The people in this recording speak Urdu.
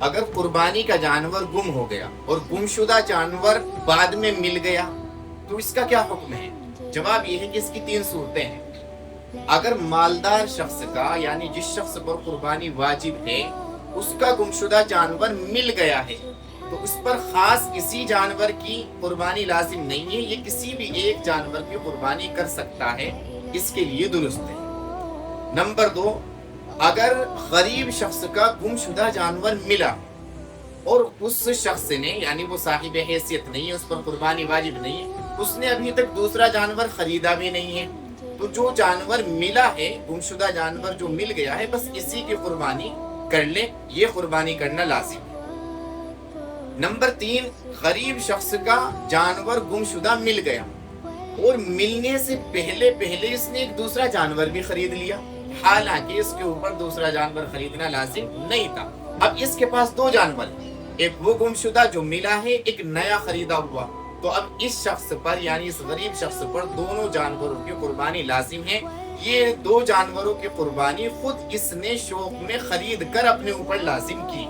اگر قربانی کا جانور گم ہو گیا اور گمشدہ جانور بعد میں مل گیا تو اس کا کیا حکم ہے؟ جواب یہ ہے کہ اس کی 3 صورتیں ہیں۔ اگر مالدار شخص کا یعنی جس شخص پر قربانی واجب ہے اس کا گمشدہ جانور مل گیا ہے تو اس پر خاص کسی جانور کی قربانی لازم نہیں ہے، یہ کسی بھی ایک جانور کی قربانی کر سکتا ہے، اس کے لیے درست ہے۔ نمبر 2، اگر غریب شخص کا گمشدہ جانور ملا اور اس شخص نے یعنی وہ صاحب حیثیت نہیں ہے، اس پر قربانی واجب نہیں ہے، اس نے ابھی تک دوسرا جانور خریدا بھی نہیں ہے، تو جو جانور ملا ہے، گمشدہ جانور جو مل گیا ہے، بس اسی کی قربانی کر لے، یہ قربانی کرنا لازم ہے۔ نمبر 3، غریب شخص کا جانور گمشدہ مل گیا اور ملنے سے پہلے اس نے ایک دوسرا جانور بھی خرید لیا، حالانکہ اس کے اوپر دوسرا جانور خریدنا لازم نہیں تھا۔ اب اس کے پاس 2 جانور ہیں، ایک وہ گمشدہ جو ملا ہے، ایک نیا خریدا ہوا، تو اب اس شخص پر یعنی اس غریب شخص پر دونوں جانوروں کی قربانی لازم ہے۔ یہ 2 جانوروں کی قربانی خود اس نے شوق میں خرید کر اپنے اوپر لازم کی۔